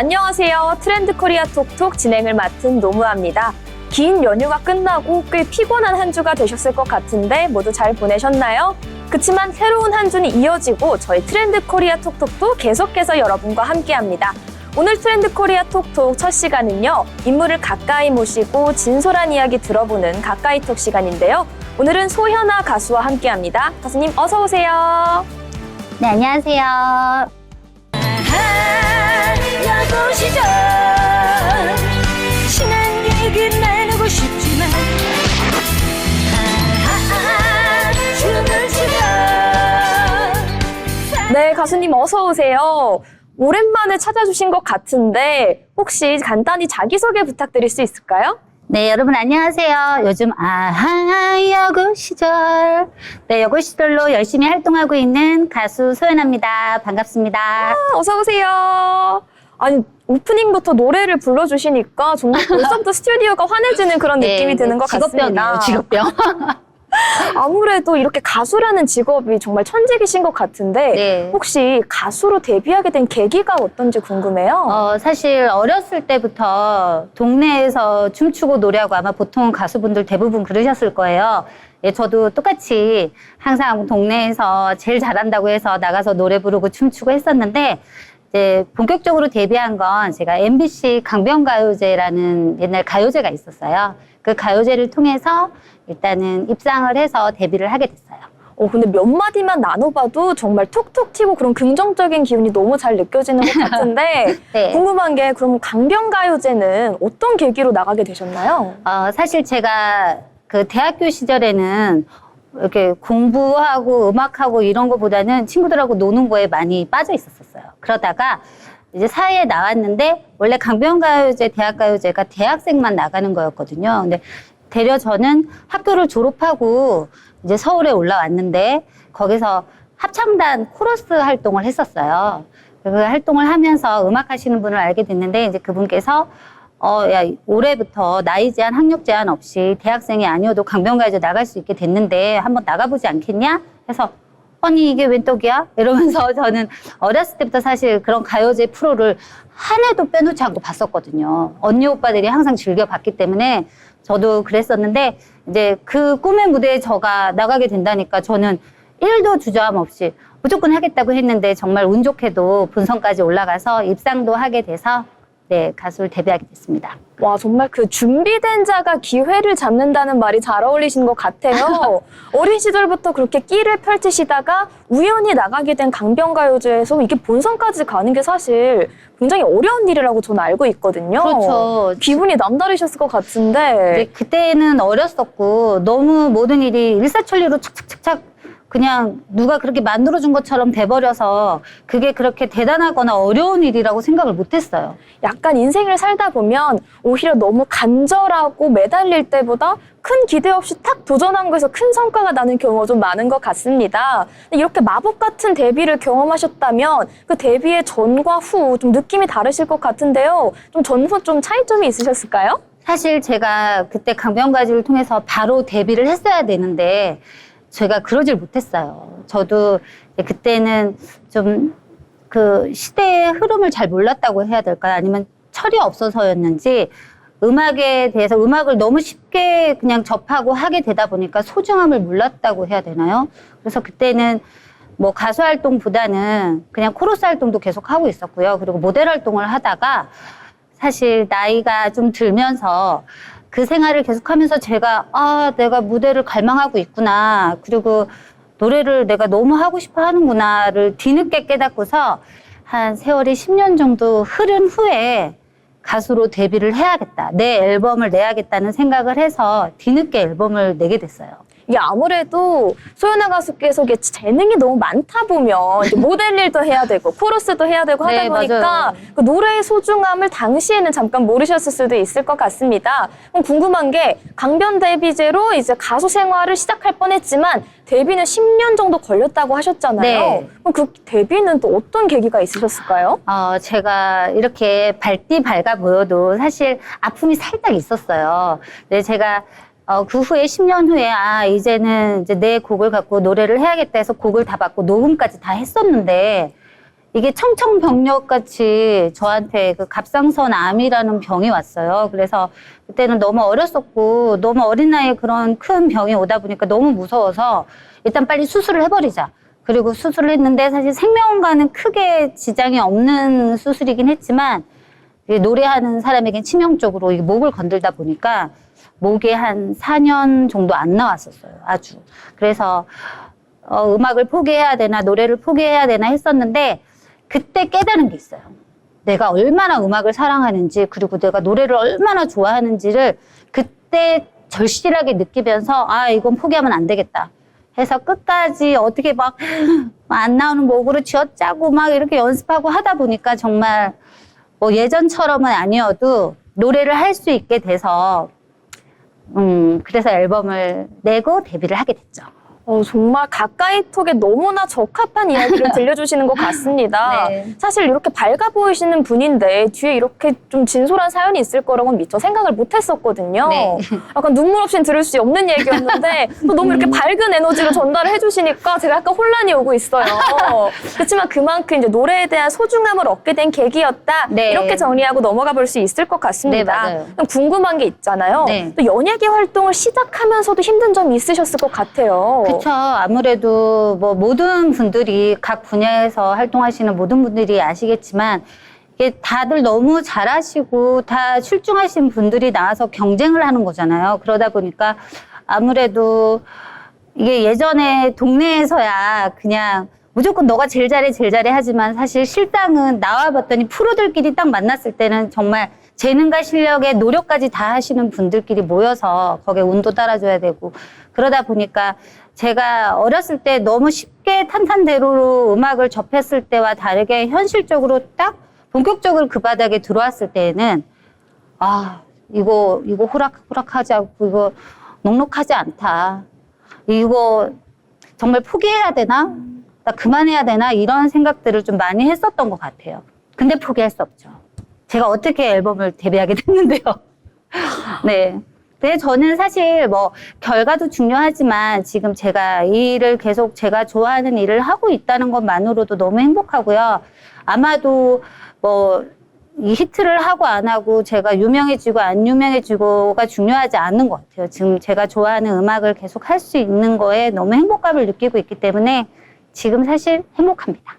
안녕하세요. 트렌드 코리아 톡톡 진행을 맡은 노무아입니다. 긴 연휴가 끝나고 꽤 피곤한 한 주가 되셨을 것 같은데 모두 잘 보내셨나요? 그치만 새로운 한 주는 이어지고 저희 트렌드 코리아 톡톡도 계속해서 여러분과 함께합니다. 오늘 트렌드 코리아 톡톡 첫 시간은요. 인물을 가까이 모시고 진솔한 이야기 들어보는 가까이톡 시간인데요. 오늘은 소현아 가수와 함께합니다. 가수님 어서 오세요. 네, 안녕하세요. 야구 시절 지난 얘기 나누고 싶지만 춤을 추며 네, 가수님 어서 오세요. 오랜만에 찾아주신 것 같은데 혹시 간단히 자기소개 부탁드릴 수 있을까요? 네, 여러분 안녕하세요. 요즘 야구 시절. 네, 야구 시절로 열심히 활동하고 있는 가수 소연아입니다. 반갑습니다. 어서 오세요. 아니 오프닝부터 노래를 불러주시니까 정말 벌써부터 스튜디오가 환해지는 그런 느낌이 드는 것 같습니다. 직업병. 아무래도 이렇게 가수라는 직업이 정말 천직이신 것 같은데 네. 혹시 가수로 데뷔하게 된 계기가 어떤지 궁금해요. 사실 어렸을 때부터 동네에서 춤추고 노래하고 아마 보통 가수분들 대부분 그러셨을 거예요. 예, 저도 똑같이 항상 동네에서 제일 잘한다고 해서 나가서 노래 부르고 춤추고 했었는데 이제 본격적으로 데뷔한 건 제가 MBC 강변가요제라는 옛날 가요제가 있었어요. 그 가요제를 통해서 일단은 입상을 해서 데뷔를 하게 됐어요. 근데 몇 마디만 나눠봐도 정말 톡톡 튀고 그런 긍정적인 기운이 너무 잘 느껴지는 것 같은데 네. 궁금한 게 그럼 강변가요제는 어떤 계기로 나가게 되셨나요? 사실 제가 그 대학교 시절에는 이렇게 공부하고 음악하고 이런 거보다는 친구들하고 노는 거에 많이 빠져 있었어요. 그러다가 이제 사회에 나왔는데 원래 강변가요제, 대학가요제가 대학생만 나가는 거였거든요. 근데 대려 저는 학교를 졸업하고 이제 서울에 올라왔는데 거기서 합창단 코러스 활동을 했었어요. 그 활동을 하면서 음악 하시는 분을 알게 됐는데 이제 그분께서 야, 올해부터 나이 제한, 학력 제한 없이 대학생이 아니어도 강변가요제 나갈 수 있게 됐는데 한번 나가보지 않겠냐? 해서 아니 이게 웬 떡이야? 이러면서 저는 어렸을 때부터 사실 그런 가요제 프로를 한 해도 빼놓지 않고 봤었거든요. 언니 오빠들이 항상 즐겨봤기 때문에 저도 그랬었는데 이제 그 꿈의 무대에 저가 나가게 된다니까 저는 1도 주저함 없이 무조건 하겠다고 했는데 정말 운 좋게도 본선까지 올라가서 입상도 하게 돼서 네, 가수를 데뷔하게 됐습니다. 와, 정말 그 준비된 자가 기회를 잡는다는 말이 잘 어울리시는 것 같아요. 어린 시절부터 그렇게 끼를 펼치시다가 우연히 나가게 된 강변가요제에서 이게 본선까지 가는 게 사실 굉장히 어려운 일이라고 저는 알고 있거든요. 그렇죠. 기분이 남다르셨을 것 같은데. 네, 그때는 어렸었고 너무 모든 일이 일사천리로 착착착착 그냥 누가 그렇게 만들어준 것처럼 돼버려서 그게 그렇게 대단하거나 어려운 일이라고 생각을 못했어요. 약간 인생을 살다 보면 오히려 너무 간절하고 매달릴 때보다 큰 기대 없이 탁 도전한 거에서 큰 성과가 나는 경우가 좀 많은 것 같습니다. 이렇게 마법 같은 데뷔를 경험하셨다면 그 데뷔의 전과 후 좀 느낌이 다르실 것 같은데요. 좀 전후 좀 차이점이 있으셨을까요? 사실 제가 그때 강변가요제를 통해서 바로 데뷔를 했어야 되는데 제가 그러질 못했어요. 저도 그때는 좀 그 시대의 흐름을 잘 몰랐다고 해야 될까요? 아니면 철이 없어서였는지 음악에 대해서 음악을 너무 쉽게 그냥 접하고 하게 되다 보니까 소중함을 몰랐다고 해야 되나요? 그래서 그때는 뭐 가수 활동보다는 그냥 코러스 활동도 계속 하고 있었고요. 그리고 모델 활동을 하다가 사실 나이가 좀 들면서 그 생활을 계속하면서 제가 내가 무대를 갈망하고 있구나. 그리고 노래를 내가 너무 하고 싶어 하는구나를 뒤늦게 깨닫고서 한 세월이 10년 정도 흐른 후에 가수로 데뷔를 해야겠다. 내 앨범을 내야겠다는 생각을 해서 뒤늦게 앨범을 내게 됐어요. 이게 아무래도 소연아 가수께서 이게 재능이 너무 많다 보면 이제 모델 일도 해야 되고 코러스도 해야 되고 하다 네, 보니까 맞아요. 그 노래의 소중함을 당시에는 잠깐 모르셨을 수도 있을 것 같습니다. 그럼 궁금한 게 강변 데뷔제로 이제 가수 생활을 시작할 뻔했지만 데뷔는 10년 정도 걸렸다고 하셨잖아요. 네. 그럼 그 데뷔는 또 어떤 계기가 있으셨을까요? 제가 이렇게 밝디 밝아 보여도 사실 아픔이 살짝 있었어요. 네, 제가 그 후에 10년 후에 이제는 이제 내 곡을 갖고 노래를 해야겠다 해서 곡을 다 받고 녹음까지 다 했었는데 이게 청청병력 같이 저한테 그 갑상선암이라는 병이 왔어요. 그래서 그때는 너무 어렸었고 너무 어린 나이에 그런 큰 병이 오다 보니까 너무 무서워서 일단 빨리 수술을 해버리자. 그리고 수술을 했는데 사실 생명과는 크게 지장이 없는 수술이긴 했지만 노래하는 사람에겐 치명적으로 이게 목을 건들다 보니까 목에 한 4년 정도 안 나왔었어요. 아주. 그래서 음악을 포기해야 되나 노래를 포기해야 되나 했었는데 그때 깨달은 게 있어요. 내가 얼마나 음악을 사랑하는지 그리고 내가 노래를 얼마나 좋아하는지를 그때 절실하게 느끼면서 아 이건 포기하면 안 되겠다 해서 끝까지 어떻게 막 안 나오는 목으로 쥐어짜고 막 이렇게 연습하고 하다 보니까 정말 뭐 예전처럼은 아니어도 노래를 할 수 있게 돼서 그래서 앨범을 내고 데뷔를 하게 됐죠. 정말 가까이 톡에 너무나 적합한 이야기를 들려주시는 것 같습니다. 네. 사실 이렇게 밝아 보이시는 분인데 뒤에 이렇게 좀 진솔한 사연이 있을 거라고는 미처 생각을 못 했었거든요. 네. 약간 눈물 없이는 들을 수 없는 얘기였는데 또 너무 이렇게 밝은 에너지로 전달을 해주시니까 제가 약간 혼란이 오고 있어요. 그렇지만 그만큼 이제 노래에 대한 소중함을 얻게 된 계기였다. 네. 이렇게 정리하고 넘어가 볼 수 있을 것 같습니다. 네, 맞아요. 그럼 궁금한 게 있잖아요. 네. 또 연예계 활동을 시작하면서도 힘든 점이 있으셨을 것 같아요. 그렇죠. 아무래도 뭐 모든 분들이 각 분야에서 활동하시는 모든 분들이 아시겠지만 이게 다들 너무 잘하시고 다 출중하신 분들이 나와서 경쟁을 하는 거잖아요. 그러다 보니까 아무래도 이게 예전에 동네에서야 그냥 무조건 너가 제일 잘해 제일 잘해 하지만 사실 실상은 나와봤더니 프로들끼리 딱 만났을 때는 정말 재능과 실력에 노력까지 다 하시는 분들끼리 모여서 거기에 운도 따라줘야 되고 그러다 보니까 제가 어렸을 때 너무 쉽게 탄탄대로로 음악을 접했을 때와 다르게 현실적으로 딱 본격적으로 그 바닥에 들어왔을 때에는 아 이거 호락호락하지 않고 이거 넉넉하지 않다. 이거 정말 포기해야 되나? 나 그만해야 되나? 이런 생각들을 좀 많이 했었던 것 같아요. 근데 포기할 수 없죠. 제가 어떻게 앨범을 데뷔하게 됐는데요. 네. 근데 저는 사실 뭐 결과도 중요하지만 지금 제가 이 일을 계속 제가 좋아하는 일을 하고 있다는 것만으로도 너무 행복하고요. 아마도 뭐 이 히트를 하고 안 하고 제가 유명해지고 안 유명해지고가 중요하지 않는 것 같아요. 지금 제가 좋아하는 음악을 계속 할 수 있는 거에 너무 행복감을 느끼고 있기 때문에 지금 사실 행복합니다.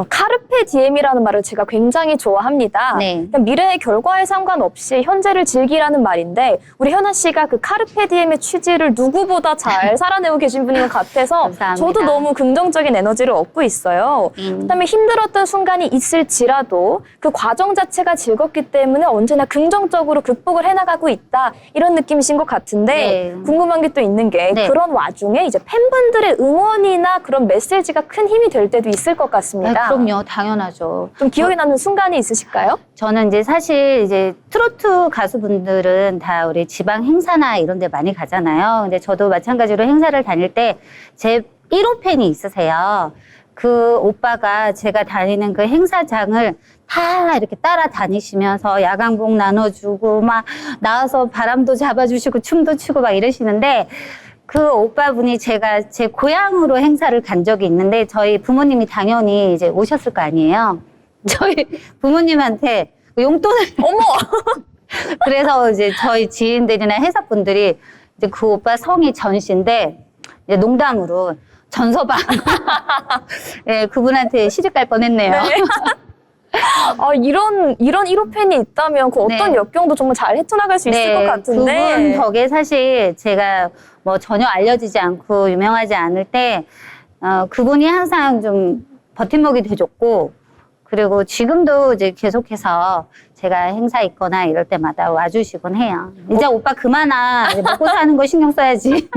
카르페 디엠이라는 말을 제가 굉장히 좋아합니다. 네. 그냥 미래의 결과에 상관없이 현재를 즐기라는 말인데 우리 현아 씨가 그 카르페 디엠의 취지를 누구보다 잘 살아내고 계신 분인 것 같아서 감사합니다. 저도 너무 긍정적인 에너지를 얻고 있어요. 그다음에 힘들었던 순간이 있을지라도 그 과정 자체가 즐겁기 때문에 언제나 긍정적으로 극복을 해나가고 있다 이런 느낌이신 것 같은데 네. 궁금한 게 또 있는 게 네. 그런 와중에 이제 팬분들의 응원이나 그런 메시지가 큰 힘이 될 때도 있을 것 같습니다. 그럼요. 당연하죠. 좀 기억에 남는 순간이 있으실까요? 저는 이제 사실 이제 트로트 가수분들은 다 우리 지방 행사나 이런 데 많이 가잖아요. 근데 저도 마찬가지로 행사를 다닐 때 제 1호 팬이 있으세요. 그 오빠가 제가 다니는 그 행사장을 다 이렇게 따라다니시면서 야광복 나눠주고 막 나와서 바람도 잡아주시고 춤도 추고 막 이러시는데 그 오빠분이 제가 제 고향으로 행사를 간 적이 있는데 저희 부모님이 당연히 이제 오셨을 거 아니에요. 저희 부모님한테 용돈을 어머! 그래서 이제 저희 지인들이나 회사분들이 이제 그 오빠 성이 전씨인데 이제 농담으로 전서방 예, 그분한테 시집 갈 뻔했네요. 이런 1호 팬이 있다면 그 어떤 네. 역경도 정말 잘 헤쳐나갈 수 있을 것 같은데. 그분 덕에 사실 제가 뭐 전혀 알려지지 않고 유명하지 않을 때 그분이 항상 좀 버팀목이 돼줬고 그리고 지금도 이제 계속해서 제가 행사 있거나 이럴 때마다 와주시곤 해요. 이제 오빠 그만 와. 이제 먹고 사는 거 신경 써야지.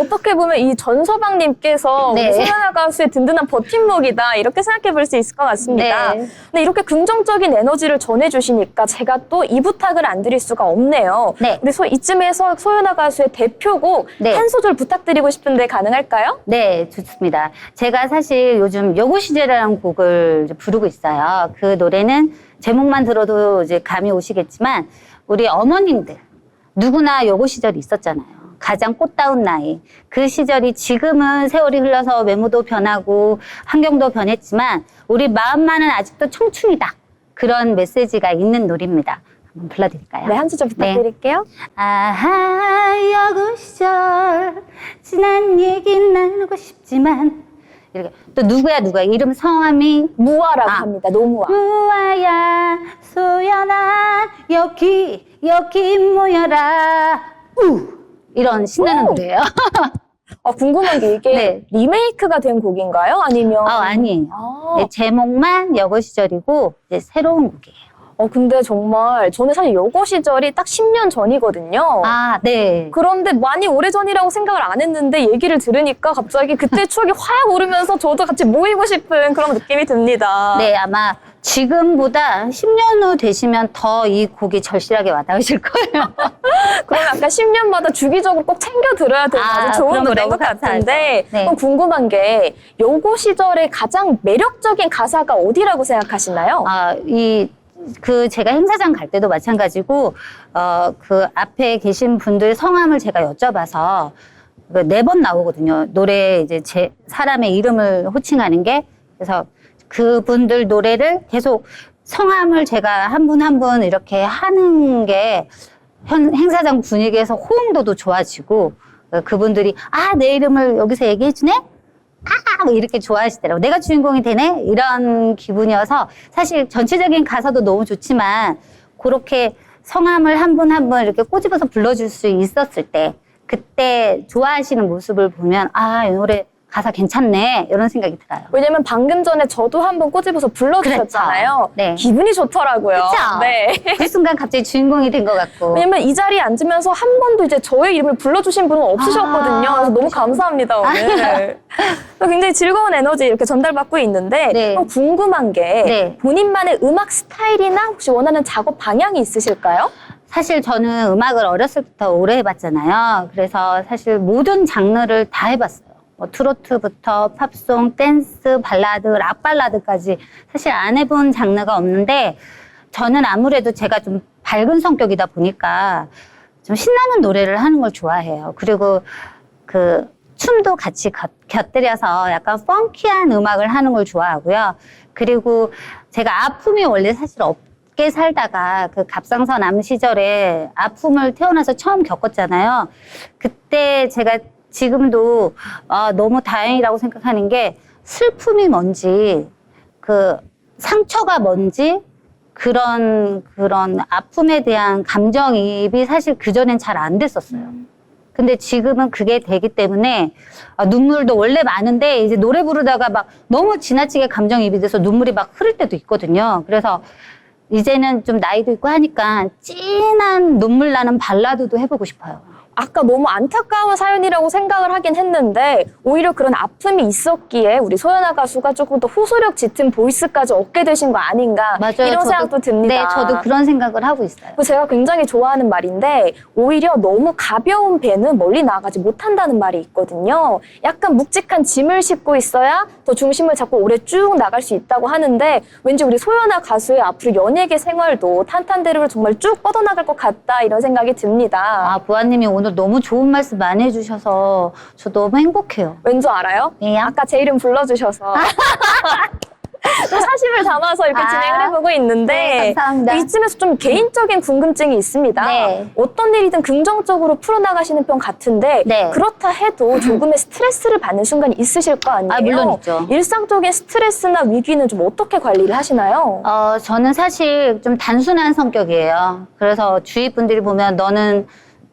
어떻게 보면 이 전서방님께서 네. 우리 소연아 가수의 든든한 버팀목이다 이렇게 생각해 볼 수 있을 것 같습니다. 네. 근데 이렇게 긍정적인 에너지를 전해주시니까 제가 또 이 부탁을 안 드릴 수가 없네요. 네. 우리 이쯤에서 소연아 가수의 대표곡 네. 한 소절 부탁드리고 싶은데 가능할까요? 네, 좋습니다. 제가 사실 요즘 여고 시절이라는 곡을 이제 부르고 있어요. 그 노래는 제목만 들어도 이제 감이 오시겠지만 우리 어머님들 누구나 여고 시절이 있었잖아요. 가장 꽃다운 나이. 그 시절이 지금은 세월이 흘러서 외모도 변하고 환경도 변했지만 우리 마음만은 아직도 청춘이다. 그런 메시지가 있는 노래입니다. 한번 불러드릴까요? 네, 한 소절 부탁드릴게요. 아하 여고 시절 지난 얘기 나누고 싶지만 이렇게 또 누구야 이름 성함이 무아라고 아. 합니다. 노무아. 무아야 소연아 여기 모여라 이런 신나는 노래예요. 궁금한 게 이게 네. 리메이크가 된 곡인가요? 아니면 아니에요. 아. 네, 제목만 여고 시절이고 이제 새로운 곡이에요. 근데 정말 저는 사실 여고 시절이 딱 10년 전이거든요. 아, 네. 그런데 많이 오래전이라고 생각을 안 했는데 얘기를 들으니까 갑자기 그때 추억이 확 오르면서 저도 같이 모이고 싶은 그런 느낌이 듭니다. 네, 아마 지금보다 10년 후 되시면 더 이 곡이 절실하게 와닿으실 거예요. 그러면 약간 10년마다 주기적으로 꼭 챙겨 들어야 되는 아주 좋은 그런 거 노래인 것 너무 같은데 감사하죠. 네. 그럼 궁금한 게 여고 시절의 가장 매력적인 가사가 어디라고 생각하시나요? 제가 행사장 갈 때도 마찬가지고, 그 앞에 계신 분들 성함을 제가 여쭤봐서 4번 나오거든요. 노래 이제 사람의 이름을 호칭하는 게. 그래서 그분들 노래를 계속 성함을 제가 한 분 한 분 이렇게 하는 게 행사장 분위기에서 호응도도 좋아지고, 그분들이, 내 이름을 여기서 얘기해주네? 뭐 이렇게 좋아하시더라고요. 내가 주인공이 되네? 이런 기분이어서 사실 전체적인 가사도 너무 좋지만 그렇게 성함을 한 분 한 분 이렇게 꼬집어서 불러줄 수 있었을 때 그때 좋아하시는 모습을 보면 이 노래 가사 괜찮네 이런 생각이 들어요. 왜냐면 방금 전에 저도 한번 꼬집어서 불러주셨잖아요. 그렇죠. 네. 기분이 좋더라고요. 그쵸? 네. 그 순간 갑자기 주인공이 된 것 같고. 왜냐면 이 자리에 앉으면서 한 번도 이제 저의 이름을 불러주신 분은 없으셨거든요. 그래서 너무 감사합니다, 오늘. 굉장히 즐거운 에너지 이렇게 전달받고 있는데 네. 그럼 궁금한 게 네. 본인만의 음악 스타일이나 혹시 원하는 작업 방향이 있으실까요? 사실 저는 음악을 어렸을 때부터 오래 해봤잖아요. 그래서 사실 모든 장르를 다 해봤어요. 뭐 트로트부터 팝송, 댄스, 발라드, 락 발라드까지 사실 안 해본 장르가 없는데 저는 아무래도 제가 좀 밝은 성격이다 보니까 좀 신나는 노래를 하는 걸 좋아해요. 그리고 그 춤도 같이 곁들여서 약간 펑키한 음악을 하는 걸 좋아하고요. 그리고 제가 아픔이 원래 사실 없게 살다가 그 갑상선 암 시절에 아픔을 태어나서 처음 겪었잖아요. 그때 제가 지금도 너무 다행이라고 생각하는 게 슬픔이 뭔지 그 상처가 뭔지 그런 아픔에 대한 감정이입이 사실 그전엔 잘 안 됐었어요. 근데 지금은 그게 되기 때문에 눈물도 원래 많은데 이제 노래 부르다가 막 너무 지나치게 감정이입이 돼서 눈물이 막 흐를 때도 있거든요. 그래서 이제는 좀 나이도 있고 하니까 진한 눈물 나는 발라드도 해보고 싶어요. 아까 너무 안타까운 사연이라고 생각을 하긴 했는데 오히려 그런 아픔이 있었기에 우리 소연아 가수가 조금 더 호소력 짙은 보이스까지 얻게 되신 거 아닌가 맞아요. 이런 생각도 듭니다. 네, 저도 그런 생각을 하고 있어요. 그리고 제가 굉장히 좋아하는 말인데 오히려 너무 가벼운 배는 멀리 나가지 못한다는 말이 있거든요. 약간 묵직한 짐을 싣고 있어야 더 중심을 잡고 오래 쭉 나갈 수 있다고 하는데 왠지 우리 소연아 가수의 앞으로 연예계 생활도 탄탄대로를 정말 쭉 뻗어나갈 것 같다 이런 생각이 듭니다. 부아님이 오늘 너무 좋은 말씀 많이 해주셔서 저 너무 행복해요. 왠지 알아요? 왜요? 아까 제 이름 불러주셔서 또 사심을 담아서 이렇게 진행을 해보고 있는데 네, 감사합니다. 이쯤에서 좀 개인적인 궁금증이 있습니다. 네. 어떤 일이든 긍정적으로 풀어나가시는 편 같은데 네. 그렇다 해도 조금의 스트레스를 받는 순간이 있으실 거 아니에요? 물론 있죠. 일상적인 스트레스나 위기는 좀 어떻게 관리를 하시나요? 저는 사실 좀 단순한 성격이에요. 그래서 주위 분들이 보면 너는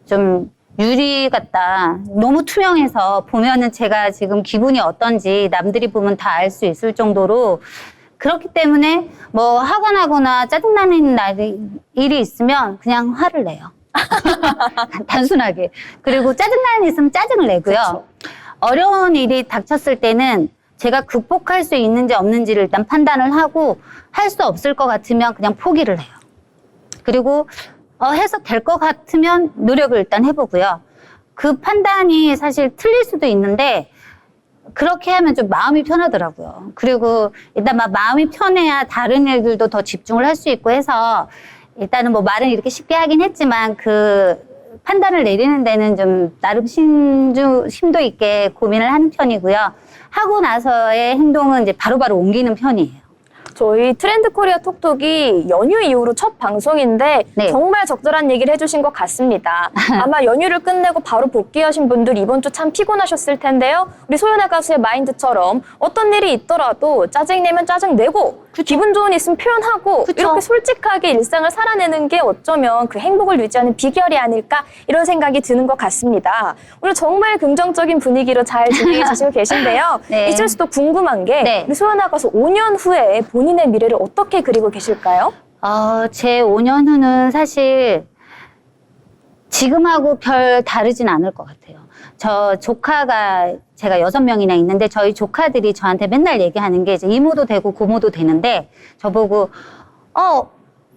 좀 유리 같다. 너무 투명해서 보면은 제가 지금 기분이 어떤지 남들이 보면 다 알 수 있을 정도로 그렇기 때문에 뭐 화가 나거나 짜증나는 일이 있으면 그냥 화를 내요. 단순하게. 그리고 짜증나는 일 있으면 짜증을 내고요. 그쵸. 어려운 일이 닥쳤을 때는 제가 극복할 수 있는지 없는지를 일단 판단을 하고 할 수 없을 것 같으면 그냥 포기를 해요. 그리고 해서 될 것 같으면 노력을 일단 해보고요. 그 판단이 사실 틀릴 수도 있는데 그렇게 하면 좀 마음이 편하더라고요. 그리고 일단 마음이 편해야 다른 일들도 더 집중을 할 수 있고 해서 일단은 뭐 말은 이렇게 쉽게 하긴 했지만 그 판단을 내리는 데는 좀 나름 심도 있게 고민을 하는 편이고요. 하고 나서의 행동은 이제 바로바로 옮기는 편이에요. 저희 트렌드 코리아 톡톡이 연휴 이후로 첫 방송인데 네. 정말 적절한 얘기를 해주신 것 같습니다. 아마 연휴를 끝내고 바로 복귀하신 분들 이번 주 참 피곤하셨을 텐데요. 우리 소연아 가수의 마인드처럼 어떤 일이 있더라도 짜증내면 짜증내고 기분 좋은 일 있으면 표현하고 그쵸. 이렇게 솔직하게 일상을 살아내는 게 어쩌면 그 행복을 유지하는 비결이 아닐까 이런 생각이 드는 것 같습니다. 오늘 정말 긍정적인 분위기로 잘 진행해 주시고 계신데요. 네. 이쯤에서 또 궁금한 게 네. 우리 소연아 가수 5년 후에 본인의 미래를 어떻게 그리고 계실까요? 제 5년 후는 사실 지금하고 별 다르진 않을 것 같아요. 저 조카가 제가 6명이나 있는데 저희 조카들이 저한테 맨날 얘기하는 게 이제 이모도 되고 고모도 되는데 저보고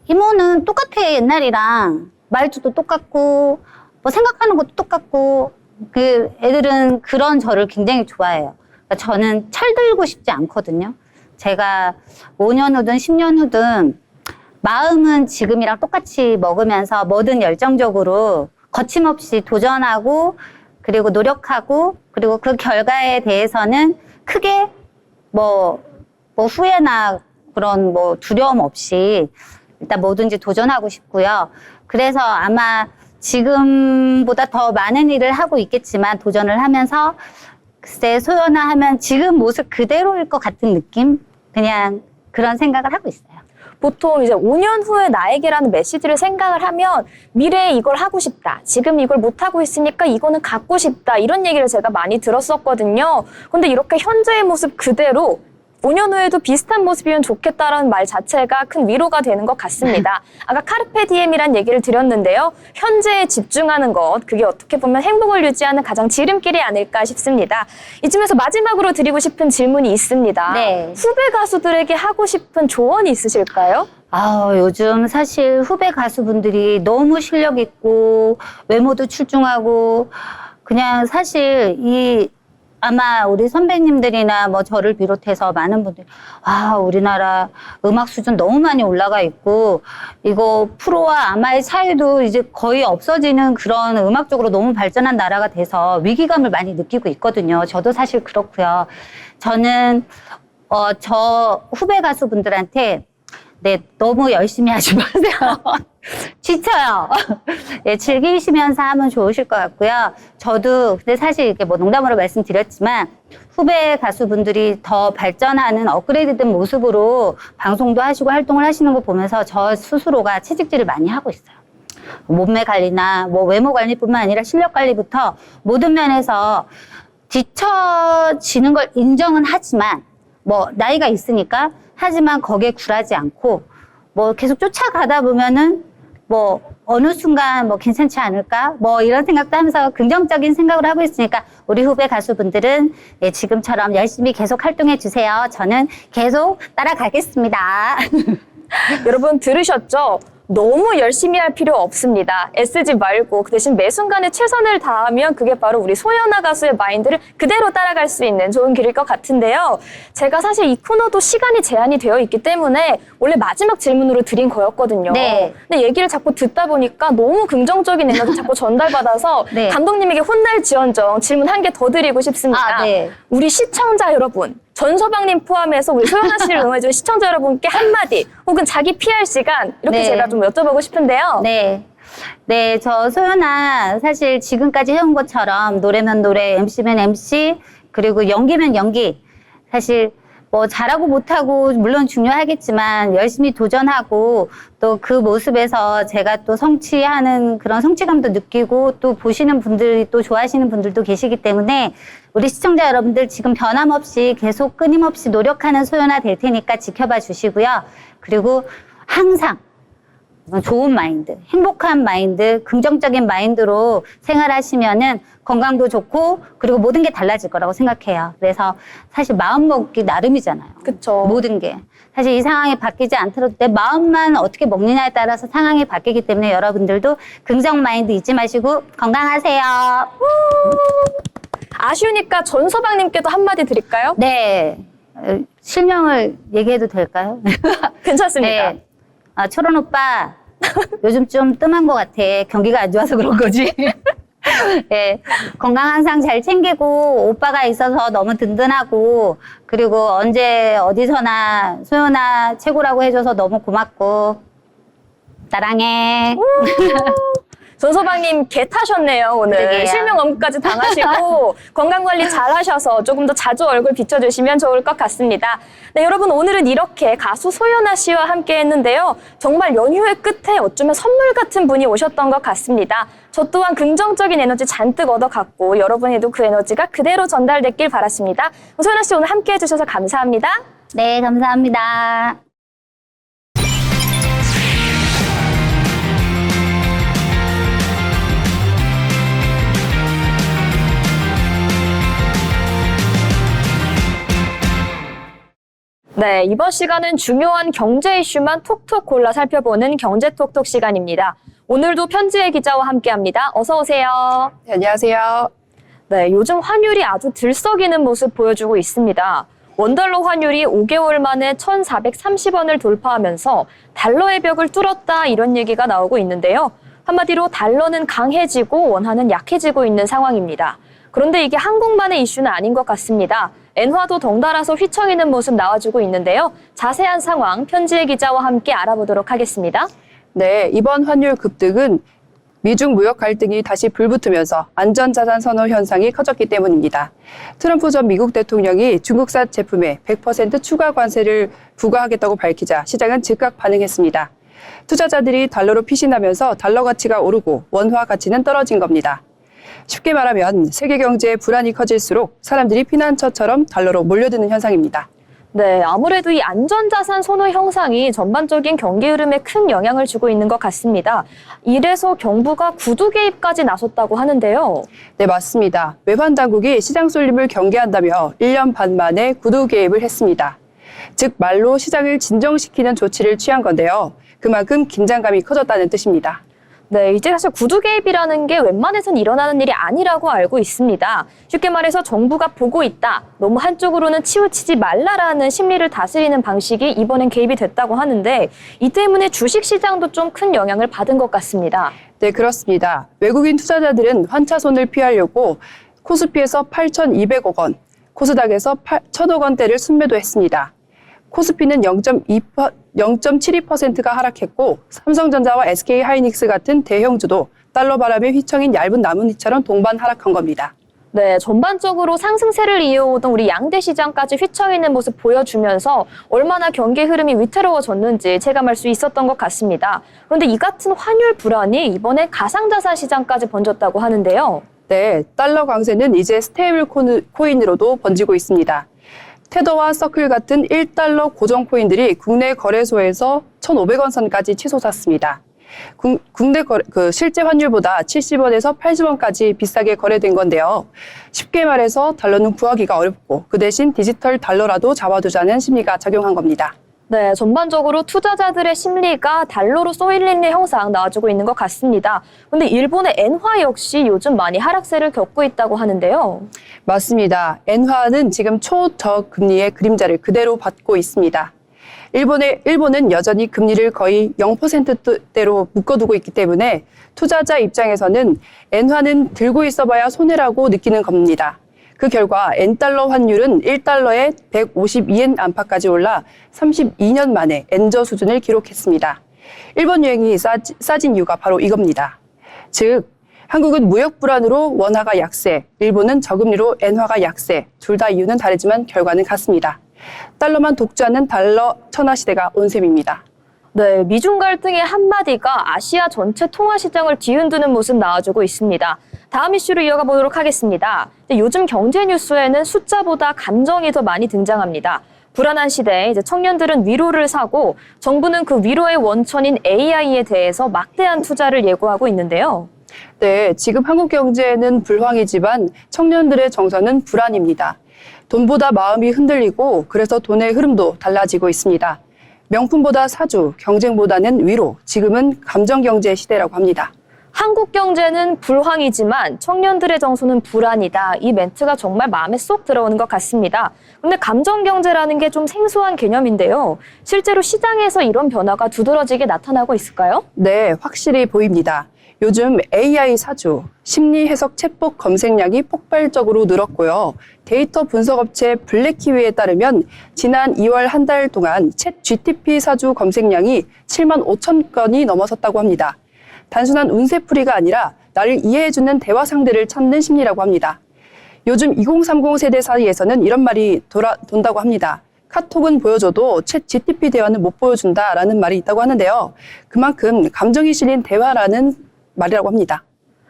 이모는 똑같아 옛날이랑 말투도 똑같고 뭐 생각하는 것도 똑같고 그 애들은 그런 저를 굉장히 좋아해요. 그러니까 저는 철들고 싶지 않거든요. 제가 5년 후든 10년 후든 마음은 지금이랑 똑같이 먹으면서 뭐든 열정적으로 거침없이 도전하고 그리고 노력하고 그리고 그 결과에 대해서는 크게 뭐 후회나 그런 뭐 두려움 없이 일단 뭐든지 도전하고 싶고요. 그래서 아마 지금보다 더 많은 일을 하고 있겠지만 도전을 하면서 글쎄 소연아 하면 지금 모습 그대로일 것 같은 느낌? 그냥 그런 생각을 하고 있어요. 보통 이제 5년 후에 나에게라는 메시지를 생각을 하면 미래에 이걸 하고 싶다. 지금 이걸 못하고 있으니까 이거는 갖고 싶다. 이런 얘기를 제가 많이 들었었거든요. 근데 이렇게 현재의 모습 그대로 5년 후에도 비슷한 모습이면 좋겠다라는 말 자체가 큰 위로가 되는 것 같습니다. 아까 카르페 디엠이란 얘기를 드렸는데요. 현재에 집중하는 것, 그게 어떻게 보면 행복을 유지하는 가장 지름길이 아닐까 싶습니다. 이쯤에서 마지막으로 드리고 싶은 질문이 있습니다. 네. 후배 가수들에게 하고 싶은 조언이 있으실까요? 요즘 사실 후배 가수분들이 너무 실력 있고 외모도 출중하고 그냥 사실 아마 우리 선배님들이나 뭐 저를 비롯해서 많은 분들이 우리나라 음악 수준 너무 많이 올라가 있고 이거 프로와 아마의 차이도 이제 거의 없어지는 그런 음악적으로 너무 발전한 나라가 돼서 위기감을 많이 느끼고 있거든요. 저도 사실 그렇고요. 저는 저 후배 가수분들한테 너무 열심히 하지 마세요. 지쳐요. 즐기시면서 하면 좋으실 것 같고요. 저도 근데 사실 이렇게 뭐 농담으로 말씀드렸지만 후배 가수분들이 더 발전하는 업그레이드된 모습으로 방송도 하시고 활동을 하시는 거 보면서 저 스스로가 채찍질을 많이 하고 있어요. 몸매 관리나 뭐 외모 관리뿐만 아니라 실력 관리부터 모든 면에서 뒤처지는 걸 인정은 하지만 뭐 나이가 있으니까 하지만 거기에 굴하지 않고 뭐 계속 쫓아가다 보면은 뭐 어느 순간 뭐 괜찮지 않을까 뭐 이런 생각도 하면서 긍정적인 생각을 하고 있으니까 우리 후배 가수분들은 지금처럼 열심히 계속 활동해 주세요. 저는 계속 따라가겠습니다. 여러분 들으셨죠? 너무 열심히 할 필요 없습니다. 애쓰지 말고 그 대신 매 순간에 최선을 다하면 그게 바로 우리 소연아 가수의 마인드를 그대로 따라갈 수 있는 좋은 길일 것 같은데요. 제가 사실 이 코너도 시간이 제한이 되어 있기 때문에 원래 마지막 질문으로 드린 거였거든요. 네. 근데 얘기를 자꾸 듣다 보니까 너무 긍정적인 에너지 자꾸 전달받아서 네. 감독님에게 혼날지언정 질문 한 개 더 드리고 싶습니다. 네. 우리 시청자 여러분, 전서방님 포함해서 우리 소연아 씨를 응원해주는 시청자 여러분께 한마디 혹은 자기 PR 시간 이렇게 네. 제가 좀 여쭤보고 싶은데요. 네, 저 소연아 사실 지금까지 해온 것처럼 노래면 노래, MC면 MC, 그리고 연기면 연기. 사실 뭐 잘하고 못하고 물론 중요하겠지만 열심히 도전하고 또 그 모습에서 제가 또 성취하는 그런 성취감도 느끼고 또 보시는 분들이 또 좋아하시는 분들도 계시기 때문에 우리 시청자 여러분들 지금 변함없이 계속 끊임없이 노력하는 소연아 될 테니까 지켜봐 주시고요. 그리고 항상 좋은 마인드, 행복한 마인드, 긍정적인 마인드로 생활하시면은 건강도 좋고 그리고 모든 게 달라질 거라고 생각해요. 그래서 사실 마음 먹기 나름이잖아요. 그쵸. 모든 게. 사실 이 상황이 바뀌지 않더라도 내 마음만 어떻게 먹느냐에 따라서 상황이 바뀌기 때문에 여러분들도 긍정 마인드 잊지 마시고 건강하세요. 아쉬우니까 전서방님께도 한마디 드릴까요? 네. 실명을 얘기해도 될까요? 괜찮습니다. 네. 초론 오빠, 요즘 좀 뜸한 것 같아. 경기가 안 좋아서 그런 거지. 예, 건강 항상 잘 챙기고 오빠가 있어서 너무 든든하고 그리고 언제 어디서나 소연아 최고라고 해줘서 너무 고맙고 사랑해. 전소방님 개 타셨네요, 오늘. 그러게요. 실명 언급까지 당하시고 건강관리 잘 하셔서 조금 더 자주 얼굴 비춰주시면 좋을 것 같습니다. 네, 여러분 오늘은 이렇게 가수 소연아 씨와 함께 했는데요. 정말 연휴의 끝에 어쩌면 선물 같은 분이 오셨던 것 같습니다. 저 또한 긍정적인 에너지 잔뜩 얻어갔고 여러분에도 그 에너지가 그대로 전달됐길 바랐습니다. 소연아 씨 오늘 함께 해주셔서 감사합니다. 네, 감사합니다. 네, 이번 시간은 중요한 경제 이슈만 톡톡 골라 살펴보는 경제톡톡 시간입니다. 오늘도 편지의 기자와 함께합니다. 어서 오세요. 네, 안녕하세요. 네, 요즘 환율이 아주 들썩이는 모습 보여주고 있습니다. 원달러 환율이 5개월 만에 1,430원을 돌파하면서 달러의 벽을 뚫었다 이런 얘기가 나오고 있는데요. 한마디로 달러는 강해지고 원화는 약해지고 있는 상황입니다. 그런데 이게 한국만의 이슈는 아닌 것 같습니다. 엔화도 덩달아서 휘청이는 모습 나와주고 있는데요. 자세한 상황 편지의 기자와 함께 알아보도록 하겠습니다. 네, 이번 환율 급등은 미중 무역 갈등이 다시 불붙으면서 안전자산 선호 현상이 커졌기 때문입니다. 트럼프 전 미국 대통령이 중국산 제품에 100% 추가 관세를 부과하겠다고 밝히자 시장은 즉각 반응했습니다. 투자자들이 달러로 피신하면서 달러 가치가 오르고 원화 가치는 떨어진 겁니다. 쉽게 말하면 세계 경제의 불안이 커질수록 사람들이 피난처처럼 달러로 몰려드는 현상입니다. 네, 아무래도 이 안전자산 선호 형상이 전반적인 경기 흐름에 큰 영향을 주고 있는 것 같습니다. 이래서 정부가 구두 개입까지 나섰다고 하는데요. 네, 맞습니다. 외환 당국이 시장 쏠림을 경계한다며 1년 반 만에 구두 개입을 했습니다. 즉 말로 시장을 진정시키는 조치를 취한 건데요. 그만큼 긴장감이 커졌다는 뜻입니다. 네, 이제 사실 구두 개입이라는 게 웬만해선 일어나는 일이 아니라고 알고 있습니다. 쉽게 말해서 정부가 보고 있다, 너무 한쪽으로는 치우치지 말라라는 심리를 다스리는 방식이 이번엔 개입이 됐다고 하는데 이 때문에 주식시장도 좀 큰 영향을 받은 것 같습니다. 네, 그렇습니다. 외국인 투자자들은 환차손을 피하려고 코스피에서 8,200억 원, 코스닥에서 1,000억 원대를 순매도했습니다. 코스피는 0.72%가 하락했고 삼성전자와 SK하이닉스 같은 대형주도 달러 바람에 휘청인 얇은 나뭇잎처럼 동반 하락한 겁니다. 네, 전반적으로 상승세를 이어오던 우리 양대 시장까지 휘청이는 모습 보여주면서 얼마나 경기 흐름이 위태로워졌는지 체감할 수 있었던 것 같습니다. 그런데 이 같은 환율 불안이 이번에 가상자산 시장까지 번졌다고 하는데요. 네, 달러 강세는 이제 스테이블 코인으로도 번지고 있습니다. 테더와 서클 같은 1달러 고정 코인들이 국내 거래소에서 1,500원 선까지 치솟았습니다. 국내 실제 환율보다 70원에서 80원까지 비싸게 거래된 건데요. 쉽게 말해서 달러는 구하기가 어렵고 그 대신 디지털 달러라도 잡아두자는 심리가 작용한 겁니다. 네, 전반적으로 투자자들의 심리가 달러로 쏠리는 형상 나와주고 있는 것 같습니다. 그런데 일본의 엔화 역시 요즘 많이 하락세를 겪고 있다고 하는데요. 맞습니다. 엔화는 지금 초저금리의 그림자를 그대로 받고 있습니다. 일본은 여전히 금리를 거의 0%대로 묶어두고 있기 때문에 투자자 입장에서는 엔화는 들고 있어봐야 손해라고 느끼는 겁니다. 그 결과 엔달러 환율은 1달러에 152엔 안팎까지 올라 32년 만에 엔저 수준을 기록했습니다. 일본 유행이 싸진 이유가 바로 이겁니다. 즉 한국은 무역 불안으로 원화가 약세, 일본은 저금리로 엔화가 약세, 둘 다 이유는 다르지만 결과는 같습니다. 달러만 독주하는 달러 천하 시대가 온 셈입니다. 네, 미중 갈등의 한마디가 아시아 전체 통화 시장을 뒤흔드는 모습 나와주고 있습니다. 다음 이슈로 이어가 보도록 하겠습니다. 요즘 경제 뉴스에는 숫자보다 감정이 더 많이 등장합니다. 불안한 시대에 이제 청년들은 위로를 사고 정부는 그 위로의 원천인 AI에 대해서 막대한 투자를 예고하고 있는데요. 네, 지금 한국 경제는 불황이지만 청년들의 정서는 불안입니다. 돈보다 마음이 흔들리고 그래서 돈의 흐름도 달라지고 있습니다. 명품보다 사주, 경쟁보다는 위로, 지금은 감정경제 시대라고 합니다. 한국 경제는 불황이지만 청년들의 정서는 불안이다. 이 멘트가 정말 마음에 쏙 들어오는 것 같습니다. 근데 감정 경제라는 게 좀 생소한 개념인데요. 실제로 시장에서 이런 변화가 두드러지게 나타나고 있을까요? 네, 확실히 보입니다. 요즘 AI 사주, 심리 해석 챗봇 검색량이 폭발적으로 늘었고요. 데이터 분석업체 블랙키위에 따르면 지난 2월 한 달 동안 챗 GTP 사주 검색량이 7만 5천 건이 넘어섰다고 합니다. 단순한 운세풀이가 아니라 나를 이해해주는 대화 상대를 찾는 심리라고 합니다. 요즘 2030 세대 사이에서는 이런 말이 돈다고 합니다. 카톡은 보여줘도 챗 GTP 대화는 못 보여준다라는 말이 있다고 하는데요. 그만큼 감정이 실린 대화라는 말이라고 합니다.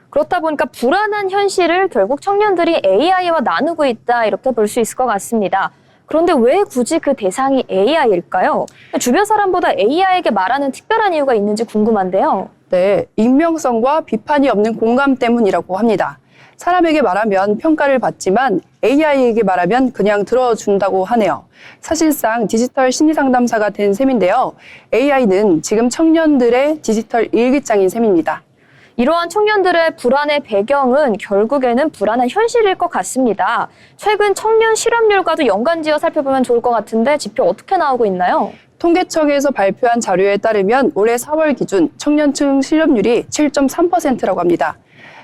그렇다 보니까 불안한 현실을 결국 청년들이 AI와 나누고 있다 이렇게 볼 수 있을 것 같습니다. 그런데 왜 굳이 그 대상이 AI일까요? 주변 사람보다 AI에게 말하는 특별한 이유가 있는지 궁금한데요. 네, 익명성과 비판이 없는 공감 때문이라고 합니다. 사람에게 말하면 평가를 받지만 AI에게 말하면 그냥 들어준다고 하네요. 사실상 디지털 심리상담사가 된 셈인데요. AI는 지금 청년들의 디지털 일기장인 셈입니다. 이러한 청년들의 불안의 배경은 결국에는 불안한 현실일 것 같습니다. 최근 청년 실업률과도 연관지어 살펴보면 좋을 것 같은데 지표 어떻게 나오고 있나요? 통계청에서 발표한 자료에 따르면 올해 4월 기준 청년층 실업률이 7.3%라고 합니다.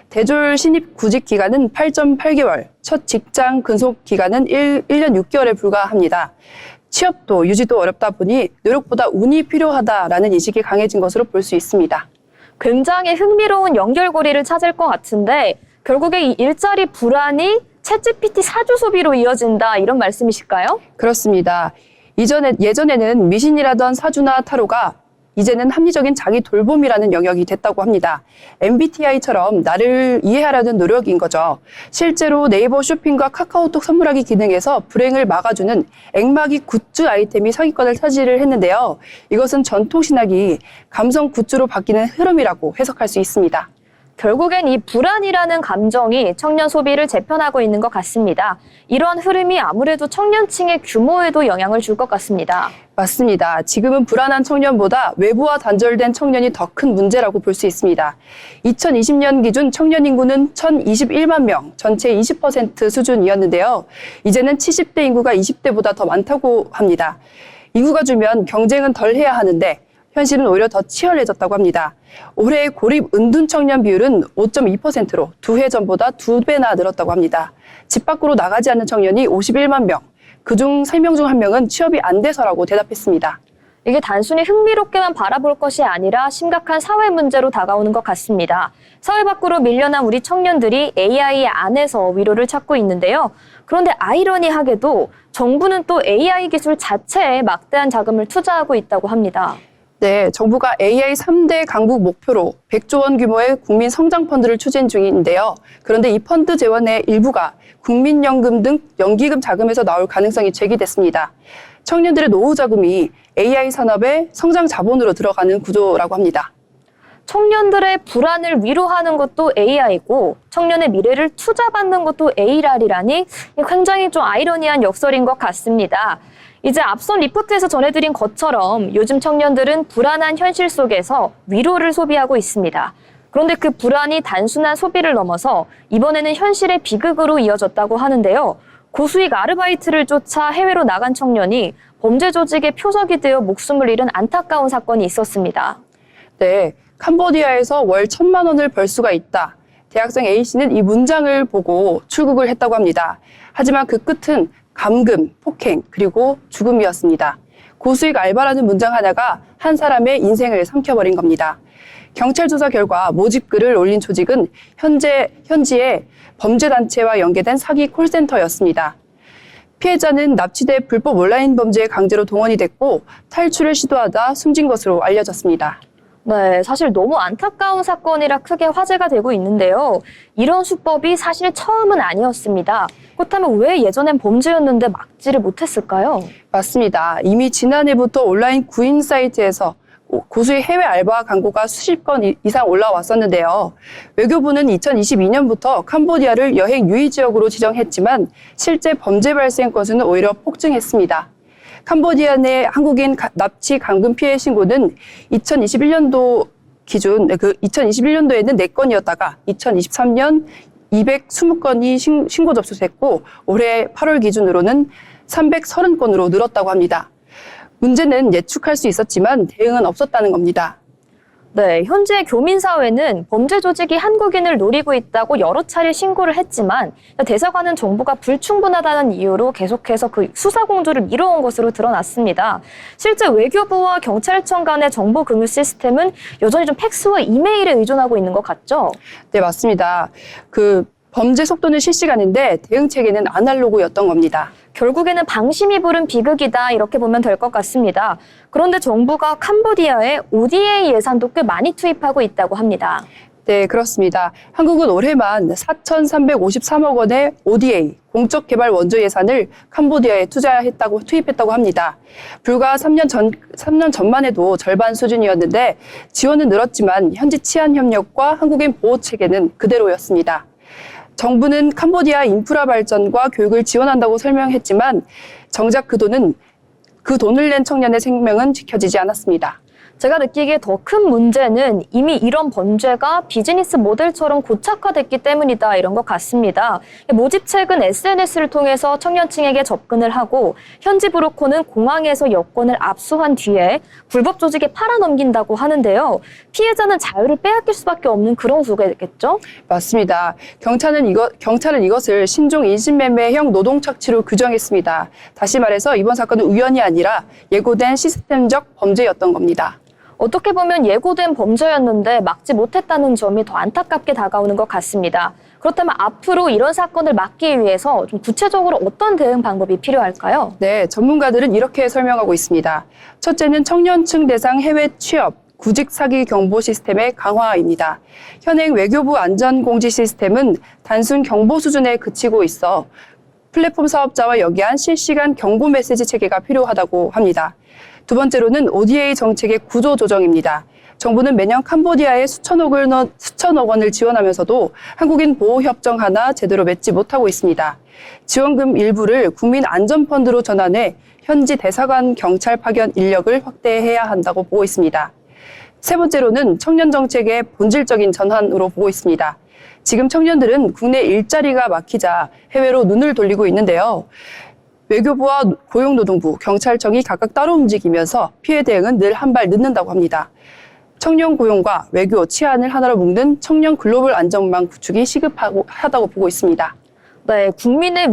대졸 신입 구직 기간은 8.8개월, 첫 직장 근속 기간은 1년 6개월에 불과합니다. 취업도 유지도 어렵다 보니 노력보다 운이 필요하다라는 인식이 강해진 것으로 볼 수 있습니다. 굉장히 흥미로운 연결고리를 찾을 것 같은데 결국에 이 일자리 불안이 챗GPT 사주 소비로 이어진다 이런 말씀이실까요? 그렇습니다. 예전에는 미신이라던 사주나 타로가 이제는 합리적인 자기 돌봄이라는 영역이 됐다고 합니다. MBTI처럼 나를 이해하려는 노력인 거죠. 실제로 네이버 쇼핑과 카카오톡 선물하기 기능에서 불행을 막아주는 앵마기 굿즈 아이템이 상위권을 차지를 했는데요. 이것은 전통신학이 감성 굿즈로 바뀌는 흐름이라고 해석할 수 있습니다. 결국엔 이 불안이라는 감정이 청년 소비를 재편하고 있는 것 같습니다. 이러한 흐름이 아무래도 청년층의 규모에도 영향을 줄 것 같습니다. 맞습니다. 지금은 불안한 청년보다 외부와 단절된 청년이 더 큰 문제라고 볼 수 있습니다. 2020년 기준 청년 인구는 1,021만 명, 전체 20% 수준이었는데요. 이제는 70대 인구가 20대보다 더 많다고 합니다. 인구가 줄면 경쟁은 덜 해야 하는데 현실은 오히려 더 치열해졌다고 합니다. 올해 고립 은둔 청년 비율은 5.2%로 두 해 전보다 2배나 늘었다고 합니다. 집 밖으로 나가지 않는 청년이 51만 명, 그중 3명 중 1명은 취업이 안 돼서라고 대답했습니다. 이게 단순히 흥미롭게만 바라볼 것이 아니라 심각한 사회 문제로 다가오는 것 같습니다. 사회 밖으로 밀려난 우리 청년들이 AI 안에서 위로를 찾고 있는데요. 그런데 아이러니하게도 정부는 또 AI 기술 자체에 막대한 자금을 투자하고 있다고 합니다. 네, 정부가 AI 3대 강국 목표로 100조 원 규모의 국민 성장 펀드를 추진 중인데요. 그런데 이 펀드 재원의 일부가 국민연금 등 연기금 자금에서 나올 가능성이 제기됐습니다. 청년들의 노후 자금이 AI 산업의 성장 자본으로 들어가는 구조라고 합니다. 청년들의 불안을 위로하는 것도 AI고 청년의 미래를 투자받는 것도 AR이라니 굉장히 좀 아이러니한 역설인 것 같습니다. 이제 앞선 리포트에서 전해드린 것처럼 요즘 청년들은 불안한 현실 속에서 위로를 소비하고 있습니다. 그런데 그 불안이 단순한 소비를 넘어서 이번에는 현실의 비극으로 이어졌다고 하는데요. 고수익 아르바이트를 쫓아 해외로 나간 청년이 범죄 조직의 표적이 되어 목숨을 잃은 안타까운 사건이 있었습니다. 네, 캄보디아에서 월 1,000만 원을 벌 수가 있다. 대학생 A씨는 이 문장을 보고 출국을 했다고 합니다. 하지만 그 끝은 감금, 폭행, 그리고 죽음이었습니다. 고수익 알바라는 문장 하나가 한 사람의 인생을 삼켜버린 겁니다. 경찰 조사 결과 모집글을 올린 조직은 현지의 범죄단체와 연계된 사기 콜센터였습니다. 피해자는 납치돼 불법 온라인 범죄에 강제로 동원이 됐고 탈출을 시도하다 숨진 것으로 알려졌습니다. 네, 사실 너무 안타까운 사건이라 크게 화제가 되고 있는데요. 이런 수법이 사실 처음은 아니었습니다. 그렇다면 왜 예전엔 범죄였는데 막지를 못했을까요? 맞습니다. 이미 지난해부터 온라인 구인 사이트에서 고수의 해외 알바 광고가 수십 건 이상 올라왔었는데요. 외교부는 2022년부터 캄보디아를 여행 유의 지역으로 지정했지만 실제 범죄 발생 건수는 오히려 폭증했습니다. 캄보디아 내 한국인 납치 감금 피해 신고는 2021년도 기준 그 2021년도에는 4건이었다가 2023년 220건이 신고 접수됐고 올해 8월 기준으로는 330건으로 늘었다고 합니다. 문제는 예측할 수 있었지만 대응은 없었다는 겁니다. 네, 현재 교민사회는 범죄 조직이 한국인을 노리고 있다고 여러 차례 신고를 했지만 대사관은 정보가 불충분하다는 이유로 계속해서 그 수사 공조를 미뤄온 것으로 드러났습니다. 실제 외교부와 경찰청 간의 정보 공유 시스템은 여전히 좀 팩스와 이메일에 의존하고 있는 것 같죠? 네, 맞습니다. 그 범죄 속도는 실시간인데 대응 체계는 아날로그였던 겁니다. 결국에는 방심이 부른 비극이다 이렇게 보면 될 것 같습니다. 그런데 정부가 캄보디아에 ODA 예산도 꽤 많이 투입하고 있다고 합니다. 네, 그렇습니다. 한국은 올해만 4,353억 원의 ODA, 공적개발 원조 예산을 캄보디아에 투입했다고 합니다. 불과 3년 전만 해도 절반 수준이었는데 지원은 늘었지만 현지 치안 협력과 한국인 보호 체계는 그대로였습니다. 정부는 캄보디아 인프라 발전과 교육을 지원한다고 설명했지만 정작 그 돈을 낸 청년의 생명은 지켜지지 않았습니다. 제가 느끼기에 더 큰 문제는 이미 이런 범죄가 비즈니스 모델처럼 고착화됐기 때문이다 이런 것 같습니다. 모집책은 SNS를 통해서 청년층에게 접근을 하고 현지 브로커는 공항에서 여권을 압수한 뒤에 불법 조직에 팔아넘긴다고 하는데요. 피해자는 자유를 빼앗길 수밖에 없는 그런 구조겠죠? 맞습니다. 경찰은 이것을 신종 인신매매형 노동착취로 규정했습니다. 다시 말해서 이번 사건은 우연이 아니라 예고된 시스템적 범죄였던 겁니다. 어떻게 보면 예고된 범죄였는데 막지 못했다는 점이 더 안타깝게 다가오는 것 같습니다. 그렇다면 앞으로 이런 사건을 막기 위해서 좀 구체적으로 어떤 대응 방법이 필요할까요? 네, 전문가들은 이렇게 설명하고 있습니다. 첫째는 청년층 대상 해외 취업, 구직 사기 경보 시스템의 강화입니다. 현행 외교부 안전공지 시스템은 단순 경보 수준에 그치고 있어 플랫폼 사업자와 연계한 실시간 경고 메시지 체계가 필요하다고 합니다. 두 번째로는 ODA 정책의 구조 조정입니다. 정부는 매년 캄보디아에 수천억 원을 지원하면서도 한국인 보호협정 하나 제대로 맺지 못하고 있습니다. 지원금 일부를 국민안전펀드로 전환해 현지 대사관 경찰 파견 인력을 확대해야 한다고 보고 있습니다. 세 번째로는 청년 정책의 본질적인 전환으로 보고 있습니다. 지금 청년들은 국내 일자리가 막히자 해외로 눈을 돌리고 있는데요. 외교부와 고용노동부, 경찰청이 각각 따로 움직이면서 피해 대응은 늘 한 발 늦는다고 합니다. 청년 고용과 외교, 치안을 하나로 묶는 청년 글로벌 안전망 구축이 시급하다고 보고 있습니다. 네, 국민의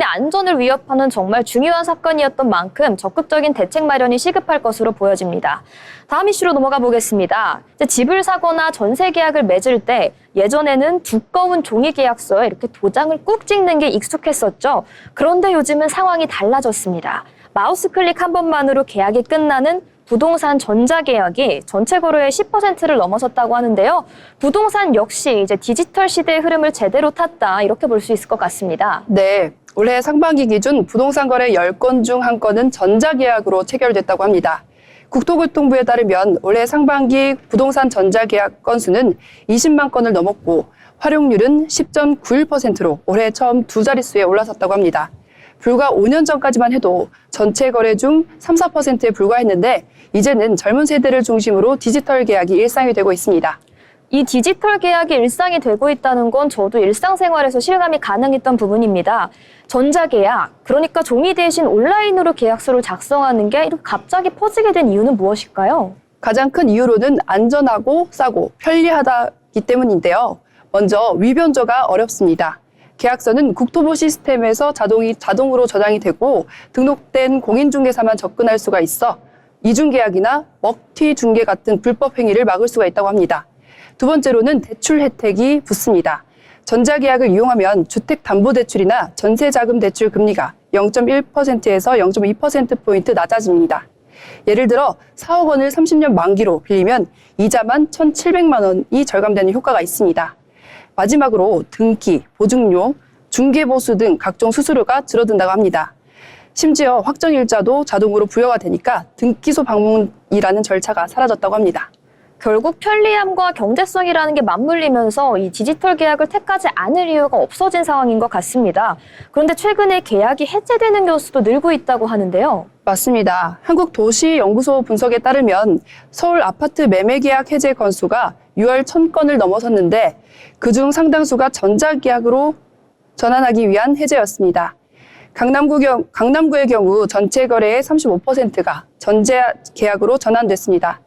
안전을 위협하는 정말 중요한 사건이었던 만큼 적극적인 대책 마련이 시급할 것으로 보여집니다. 다음 이슈로 넘어가 보겠습니다. 집을 사거나 전세 계약을 맺을 때 예전에는 두꺼운 종이 계약서에 이렇게 도장을 꾹 찍는 게 익숙했었죠. 그런데 요즘은 상황이 달라졌습니다. 마우스 클릭 한 번만으로 계약이 끝나는 부동산 전자계약이 전체 거래의 10%를 넘어섰다고 하는데요. 부동산 역시 이제 디지털 시대의 흐름을 제대로 탔다 이렇게 볼 수 있을 것 같습니다. 네, 올해 상반기 기준 부동산 거래 10건 중 1건은 전자계약으로 체결됐다고 합니다. 국토교통부에 따르면 올해 상반기 부동산 전자계약 건수는 20만 건을 넘었고 활용률은 10.91%로 올해 처음 두 자릿수에 올라섰다고 합니다. 불과 5년 전까지만 해도 전체 거래 중 3, 4%에 불과했는데 이제는 젊은 세대를 중심으로 디지털 계약이 일상이 되고 있습니다. 이 디지털 계약이 일상이 되고 있다는 건 저도 일상생활에서 실감이 가능했던 부분입니다. 전자계약, 그러니까 종이 대신 온라인으로 계약서를 작성하는 게 이렇게 갑자기 퍼지게 된 이유는 무엇일까요? 가장 큰 이유로는 안전하고 싸고 편리하다기 때문인데요. 먼저 위변조가 어렵습니다. 계약서는 국토부 시스템에서 자동으로 저장이 되고 등록된 공인중개사만 접근할 수가 있어 이중계약이나 먹튀중개 같은 불법 행위를 막을 수가 있다고 합니다. 두 번째로는 대출 혜택이 붙습니다. 전자계약을 이용하면 주택담보대출이나 전세자금 대출 금리가 0.1%에서 0.2%포인트 낮아집니다. 예를 들어 4억 원을 30년 만기로 빌리면 이자만 1,700만 원이 절감되는 효과가 있습니다. 마지막으로 등기, 보증료, 중개보수 등 각종 수수료가 줄어든다고 합니다. 심지어 확정일자도 자동으로 부여가 되니까 등기소 방문이라는 절차가 사라졌다고 합니다. 결국 편리함과 경제성이라는 게 맞물리면서 이 디지털 계약을 택하지 않을 이유가 없어진 상황인 것 같습니다. 그런데 최근에 계약이 해제되는 경우도 늘고 있다고 하는데요. 맞습니다. 한국도시연구소 분석에 따르면 서울 아파트 매매 계약 해제 건수가 6월 1000건을 넘어섰는데 그중 상당수가 전자계약으로 전환하기 위한 해제였습니다. 강남구의 경우 전체 거래의 35%가 전자계약으로 전환됐습니다.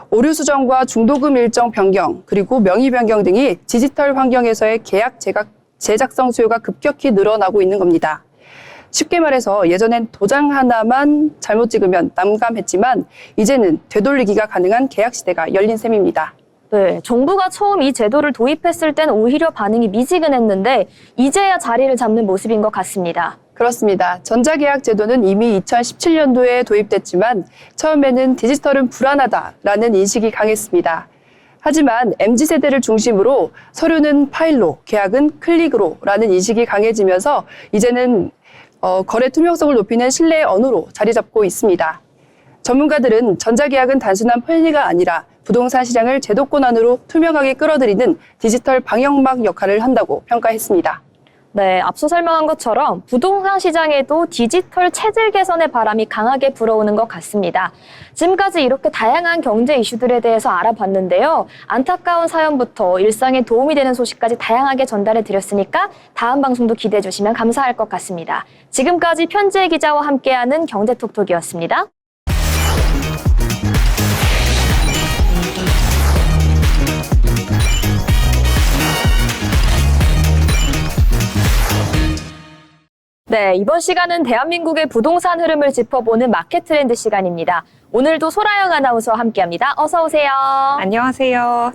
오류 수정과 중도금 일정 변경, 그리고 명의 변경 등이 디지털 환경에서의 계약 제작성 수요가 급격히 늘어나고 있는 겁니다. 쉽게 말해서 예전엔 도장 하나만 잘못 찍으면 난감했지만 이제는 되돌리기가 가능한 계약 시대가 열린 셈입니다. 네, 정부가 처음 이 제도를 도입했을 땐 오히려 반응이 미지근했는데 이제야 자리를 잡는 모습인 것 같습니다. 그렇습니다. 전자계약 제도는 이미 2017년도에 도입됐지만 처음에는 디지털은 불안하다라는 인식이 강했습니다. 하지만 MZ세대를 중심으로 서류는 파일로, 계약은 클릭으로라는 인식이 강해지면서 이제는 거래 투명성을 높이는 신뢰의 언어로 자리 잡고 있습니다. 전문가들은 전자계약은 단순한 편리가 아니라 부동산 시장을 제도권 안으로 투명하게 끌어들이는 디지털 방역막 역할을 한다고 평가했습니다. 네, 앞서 설명한 것처럼 부동산 시장에도 디지털 체질 개선의 바람이 강하게 불어오는 것 같습니다. 지금까지 이렇게 다양한 경제 이슈들에 대해서 알아봤는데요. 안타까운 사연부터 일상에 도움이 되는 소식까지 다양하게 전달해 드렸으니까 다음 방송도 기대해 주시면 감사할 것 같습니다. 지금까지 편지혜 기자와 함께하는 경제톡톡이었습니다. 네, 이번 시간은 대한민국의 부동산 흐름을 짚어보는 마켓 트렌드 시간입니다. 오늘도 소라영 아나운서와 함께합니다. 어서 오세요. 안녕하세요.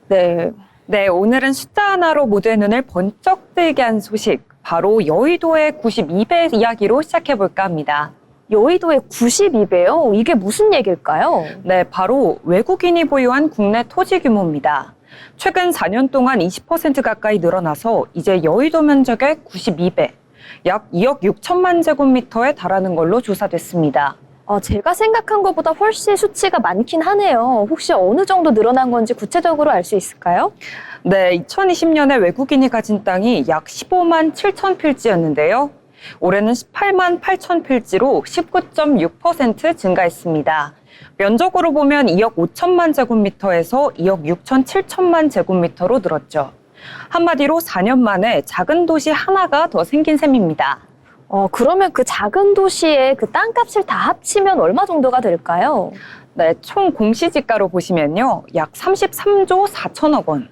네, 오늘은 숫자 하나로 모두의 눈을 번쩍 뜨게 한 소식, 바로 여의도의 92배 이야기로 시작해볼까 합니다. 여의도의 92배요? 이게 무슨 얘기일까요? 네, 바로 외국인이 보유한 국내 토지 규모입니다. 최근 4년 동안 20% 가까이 늘어나서 이제 여의도 면적의 92배, 약 2억 6천만 제곱미터에 달하는 걸로 조사됐습니다. 제가 생각한 것보다 훨씬 수치가 많긴 하네요. 혹시 어느 정도 늘어난 건지 구체적으로 알 수 있을까요? 네, 2020년에 외국인이 가진 땅이 약 15만 7천 필지였는데요. 올해는 18만 8천 필지로 19.6% 증가했습니다. 면적으로 보면 2억 5천만 제곱미터에서 2억 6천 7천만 제곱미터로 늘었죠. 한마디로 4년 만에 작은 도시 하나가 더 생긴 셈입니다. 그러면 그 작은 도시의 그 땅값을 다 합치면 얼마 정도가 될까요? 네, 총 공시지가로 보시면요. 약 33조 4천억 원.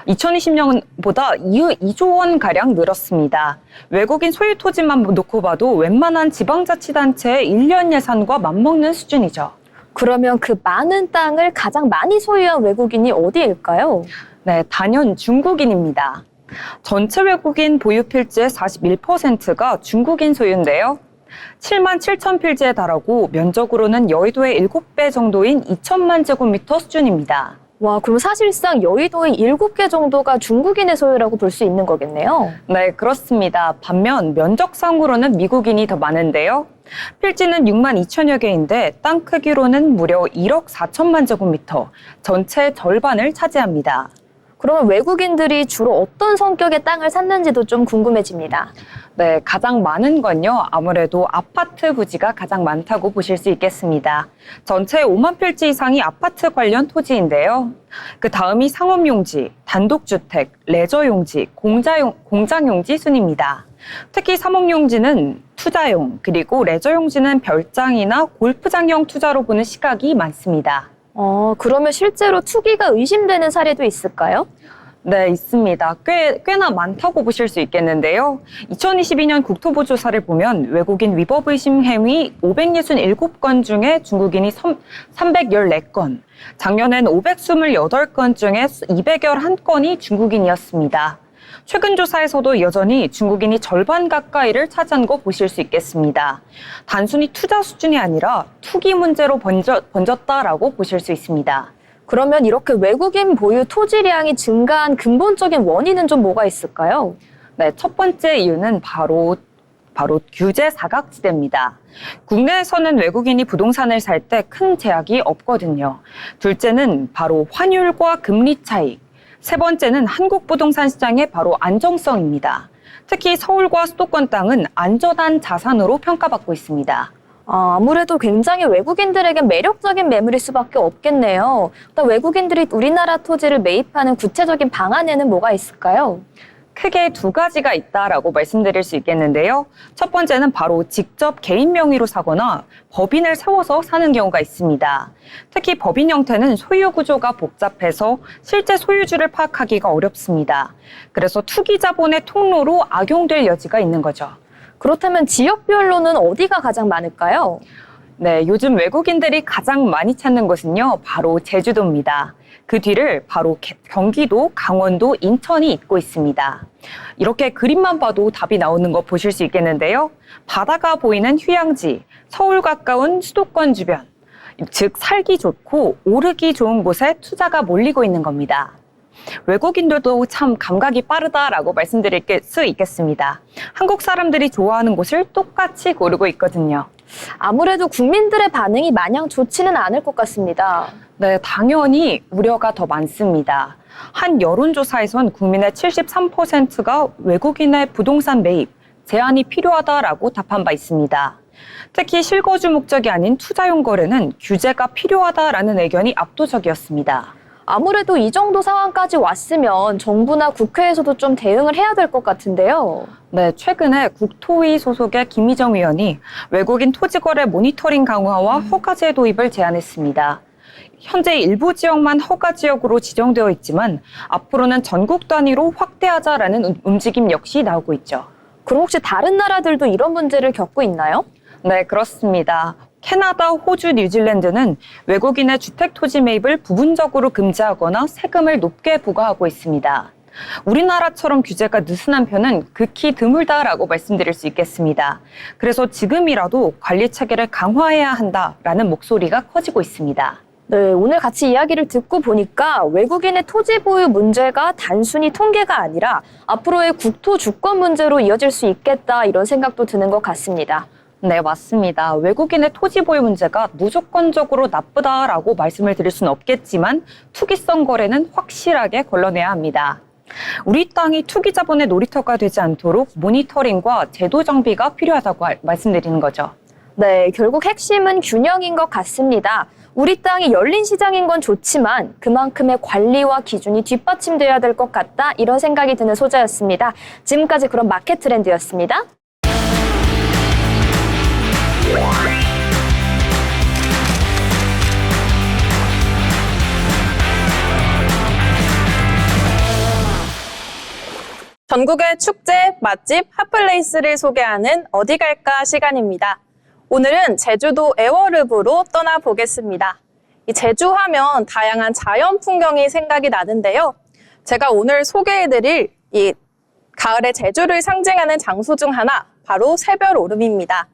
2020년보다 2조 원가량 늘었습니다. 외국인 소유 토지만 놓고 봐도 웬만한 지방자치단체의 1년 예산과 맞먹는 수준이죠. 그러면 그 많은 땅을 가장 많이 소유한 외국인이 어디일까요? 네, 단연 중국인입니다. 전체 외국인 보유 필지의 41%가 중국인 소유인데요. 7만 7천 필지에 달하고 면적으로는 여의도의 7배 정도인 2천만 제곱미터 수준입니다. 와, 그럼 사실상 여의도의 7개 정도가 중국인의 소유라고 볼 수 있는 거겠네요. 네, 그렇습니다. 반면 면적상으로는 미국인이 더 많은데요. 필지는 6만 2천여 개인데 땅 크기로는 무려 1억 4천만 제곱미터, 전체의 절반을 차지합니다. 그러면 외국인들이 주로 어떤 성격의 땅을 샀는지도 좀 궁금해집니다. 네, 가장 많은 건요, 아무래도 아파트 부지가 가장 많다고 보실 수 있겠습니다. 전체 5만 필지 이상이 아파트 관련 토지인데요. 그 다음이 상업용지, 단독주택, 레저용지, 공장용지 순입니다. 특히 상업용지는 투자용, 그리고 레저용지는 별장이나 골프장형 투자로 보는 시각이 많습니다. 그러면 실제로 투기가 의심되는 사례도 있을까요? 네, 있습니다. 꽤나 많다고 보실 수 있겠는데요. 2022년 국토부 조사를 보면 외국인 위법 의심 행위 567건 중에 중국인이 314건, 작년엔 528건 중에 211건이 중국인이었습니다. 최근 조사에서도 여전히 중국인이 절반 가까이를 차지한 거 보실 수 있겠습니다. 단순히 투자 수준이 아니라 투기 문제로 번졌다라고 보실 수 있습니다. 그러면 이렇게 외국인 보유 토지량이 증가한 근본적인 원인은 좀 뭐가 있을까요? 네, 첫 번째 이유는 바로 바로 규제 사각지대입니다. 국내에서는 외국인이 부동산을 살 때 큰 제약이 없거든요. 둘째는 바로 환율과 금리 차익. 세 번째는 한국 부동산 시장의 바로 안정성입니다. 특히 서울과 수도권 땅은 안전한 자산으로 평가받고 있습니다. 아무래도 굉장히 외국인들에겐 매력적인 매물일 수밖에 없겠네요. 외국인들이 우리나라 토지를 매입하는 구체적인 방안에는 뭐가 있을까요? 크게 두 가지가 있다라고 말씀드릴 수 있겠는데요. 첫 번째는 바로 직접 개인 명의로 사거나 법인을 세워서 사는 경우가 있습니다. 특히 법인 형태는 소유 구조가 복잡해서 실제 소유주를 파악하기가 어렵습니다. 그래서 투기 자본의 통로로 악용될 여지가 있는 거죠. 그렇다면 지역별로는 어디가 가장 많을까요? 네, 요즘 외국인들이 가장 많이 찾는 곳은요, 바로 제주도입니다. 그 뒤를 바로 경기도, 강원도, 인천이 잇고 있습니다. 이렇게 그림만 봐도 답이 나오는 거 보실 수 있겠는데요. 바다가 보이는 휴양지, 서울 가까운 수도권 주변, 즉 살기 좋고 오르기 좋은 곳에 투자가 몰리고 있는 겁니다. 외국인들도 참 감각이 빠르다라고 말씀드릴 수 있겠습니다. 한국 사람들이 좋아하는 곳을 똑같이 고르고 있거든요. 아무래도 국민들의 반응이 마냥 좋지는 않을 것 같습니다. 네, 당연히 우려가 더 많습니다. 한 여론조사에선 국민의 73%가 외국인의 부동산 매입, 제한이 필요하다라고 답한 바 있습니다. 특히 실거주 목적이 아닌 투자용 거래는 규제가 필요하다라는 의견이 압도적이었습니다. 아무래도 이 정도 상황까지 왔으면 정부나 국회에서도 좀 대응을 해야 될 것 같은데요. 네, 최근에 국토위 소속의 김희정 의원이 외국인 토지거래 모니터링 강화와 허가제 도입을 제안했습니다. 현재 일부 지역만 허가 지역으로 지정되어 있지만 앞으로는 전국 단위로 확대하자라는 움직임 역시 나오고 있죠. 그럼 혹시 다른 나라들도 이런 문제를 겪고 있나요? 네, 그렇습니다. 캐나다, 호주, 뉴질랜드는 외국인의 주택 토지 매입을 부분적으로 금지하거나 세금을 높게 부과하고 있습니다. 우리나라처럼 규제가 느슨한 편은 극히 드물다라고 말씀드릴 수 있겠습니다. 그래서 지금이라도 관리 체계를 강화해야 한다라는 목소리가 커지고 있습니다. 네, 오늘 같이 이야기를 듣고 보니까 외국인의 토지 보유 문제가 단순히 통계가 아니라 앞으로의 국토 주권 문제로 이어질 수 있겠다 이런 생각도 드는 것 같습니다. 네, 맞습니다. 외국인의 토지 보유 문제가 무조건적으로 나쁘다라고 말씀을 드릴 수는 없겠지만 투기성 거래는 확실하게 걸러내야 합니다. 우리 땅이 투기 자본의 놀이터가 되지 않도록 모니터링과 제도 정비가 필요하다고 말씀드리는 거죠. 네, 결국 핵심은 균형인 것 같습니다. 우리 땅이 열린 시장인 건 좋지만 그만큼의 관리와 기준이 뒷받침돼야 될 것 같다 이런 생각이 드는 소재였습니다. 지금까지 그런 마켓 트렌드였습니다. 전국의 축제, 맛집, 핫플레이스를 소개하는 어디 갈까 시간입니다. 오늘은 제주도 애월읍으로 떠나보겠습니다. 이 제주 하면 다양한 자연 풍경이 생각이 나는데요. 제가 오늘 소개해드릴 이 가을의 제주를 상징하는 장소 중 하나, 바로 새별오름입니다.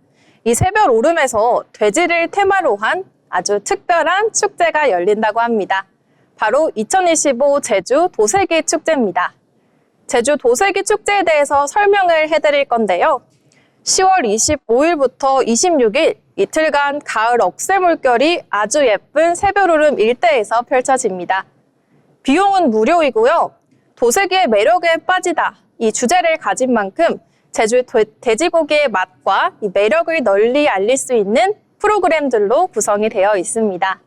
이 새별오름에서 돼지를 테마로 한 아주 특별한 축제가 열린다고 합니다. 바로 2025 제주 도세기 축제입니다. 제주 도세기 축제에 대해서 설명을 해드릴 건데요. 10월 25일부터 26일 이틀간 가을 억새 물결이 아주 예쁜 새별오름 일대에서 펼쳐집니다. 비용은 무료이고요. 도세기의 매력에 빠지다 이 주제를 가진 만큼 제주 돼지고기의 맛과 이 매력을 널리 알릴 수 있는 프로그램들로 구성이 되어 있습니다.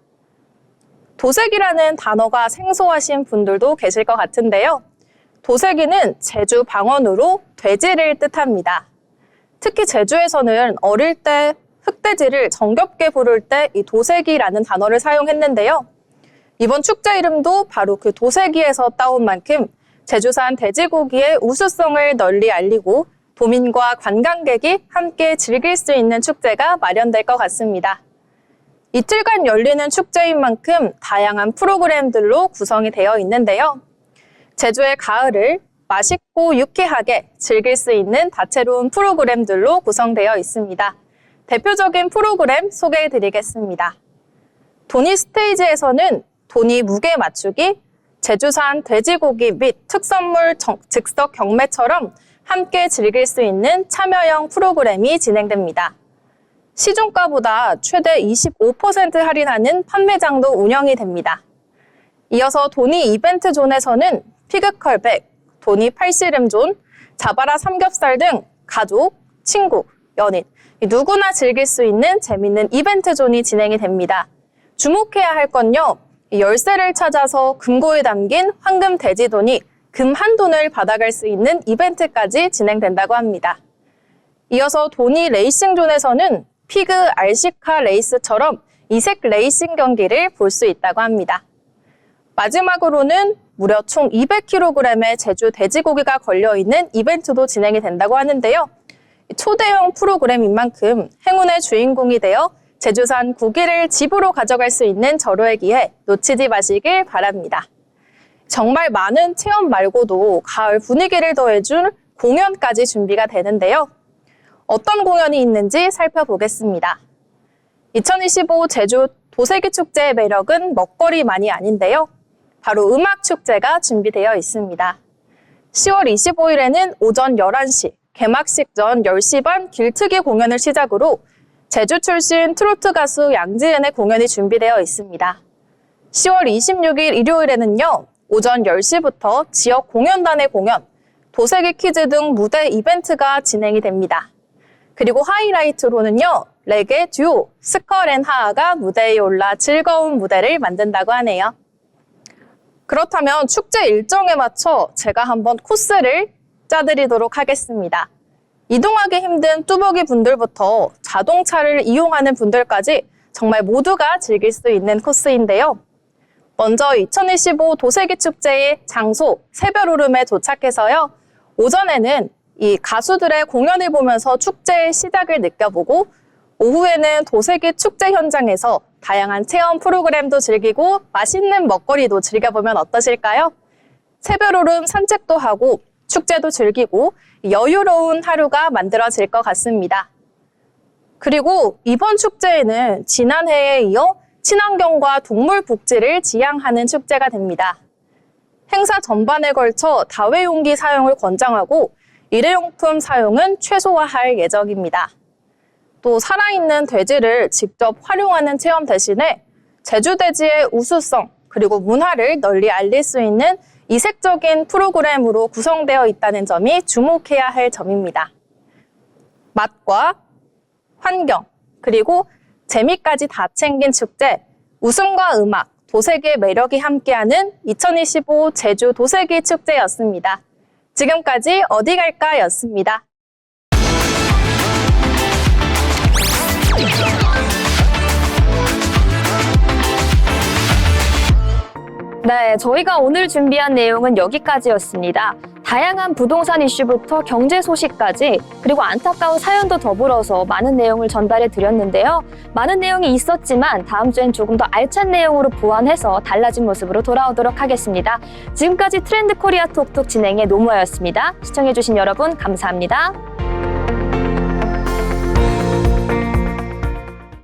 도세기라는 단어가 생소하신 분들도 계실 것 같은데요. 도세기는 제주 방언으로 돼지를 뜻합니다. 특히 제주에서는 어릴 때 흑돼지를 정겹게 부를 때 이 도세기라는 단어를 사용했는데요. 이번 축제 이름도 바로 그 도세기에서 따온 만큼 제주산 돼지고기의 우수성을 널리 알리고 도민과 관광객이 함께 즐길 수 있는 축제가 마련될 것 같습니다. 이틀간 열리는 축제인 만큼 다양한 프로그램들로 구성이 되어 있는데요. 제주의 가을을 맛있고 유쾌하게 즐길 수 있는 다채로운 프로그램들로 구성되어 있습니다. 대표적인 프로그램 소개해드리겠습니다. 도니 스테이지에서는 도니 무게 맞추기, 제주산 돼지고기 및 특선물 즉석 경매처럼 함께 즐길 수 있는 참여형 프로그램이 진행됩니다. 시중가보다 최대 25% 할인하는 판매장도 운영이 됩니다. 이어서 도니 이벤트 존에서는 피그컬백, 도니 팔씨름 존, 자바라 삼겹살 등 가족, 친구, 연인, 누구나 즐길 수 있는 재밌는 이벤트 존이 진행이 됩니다. 주목해야 할 건요, 열쇠를 찾아서 금고에 담긴 황금 돼지돈이 금 한 돈을 받아갈 수 있는 이벤트까지 진행된다고 합니다. 이어서 도니 레이싱 존에서는 피그 RC카 레이스처럼 이색 레이싱 경기를 볼 수 있다고 합니다. 마지막으로는 무려 총 200kg의 제주 돼지고기가 걸려있는 이벤트도 진행이 된다고 하는데요. 초대형 프로그램인 만큼 행운의 주인공이 되어 제주산 고기를 집으로 가져갈 수 있는 절호의 기회 놓치지 마시길 바랍니다. 정말 많은 체험 말고도 가을 분위기를 더해줄 공연까지 준비가 되는데요. 어떤 공연이 있는지 살펴보겠습니다. 2025 제주 도세기 축제의 매력은 먹거리만이 아닌데요. 바로 음악 축제가 준비되어 있습니다. 10월 25일에는 오전 11시, 개막식 전 10시 반 길트기 공연을 시작으로 제주 출신 트로트 가수 양지은의 공연이 준비되어 있습니다. 10월 26일 일요일에는요, 오전 10시부터 지역 공연단의 공연, 도세기 퀴즈 등 무대 이벤트가 진행이 됩니다. 그리고 하이라이트로는요, 레게 듀오 스컬앤하하가 무대에 올라 즐거운 무대를 만든다고 하네요. 그렇다면 축제 일정에 맞춰 제가 한번 코스를 짜드리도록 하겠습니다. 이동하기 힘든 뚜벅이 분들부터 자동차를 이용하는 분들까지 정말 모두가 즐길 수 있는 코스인데요. 먼저 2025 도세기 축제의 장소 새별오름에 도착해서요. 오전에는 이 가수들의 공연을 보면서 축제의 시작을 느껴보고 오후에는 도세기 축제 현장에서 다양한 체험 프로그램도 즐기고 맛있는 먹거리도 즐겨보면 어떠실까요? 새별오름 산책도 하고 축제도 즐기고 여유로운 하루가 만들어질 것 같습니다. 그리고 이번 축제에는 지난해에 이어 친환경과 동물 복지를 지향하는 축제가 됩니다. 행사 전반에 걸쳐 다회용기 사용을 권장하고 일회용품 사용은 최소화할 예정입니다. 또 살아있는 돼지를 직접 활용하는 체험 대신에 제주돼지의 우수성 그리고 문화를 널리 알릴 수 있는 이색적인 프로그램으로 구성되어 있다는 점이 주목해야 할 점입니다. 맛과 환경 그리고 재미까지 다 챙긴 축제, 웃음과 음악, 도세기의 매력이 함께하는 2025 제주 도세기 축제였습니다. 지금까지 어디 갈까 였습니다. 네, 저희가 오늘 준비한 내용은 여기까지였습니다. 다양한 부동산 이슈부터 경제 소식까지 그리고 안타까운 사연도 더불어서 많은 내용을 전달해 드렸는데요. 많은 내용이 있었지만 다음 주엔 조금 더 알찬 내용으로 보완해서 달라진 모습으로 돌아오도록 하겠습니다. 지금까지 트렌드 코리아 톡톡 진행의 노무아였습니다. 시청해주신 여러분 감사합니다.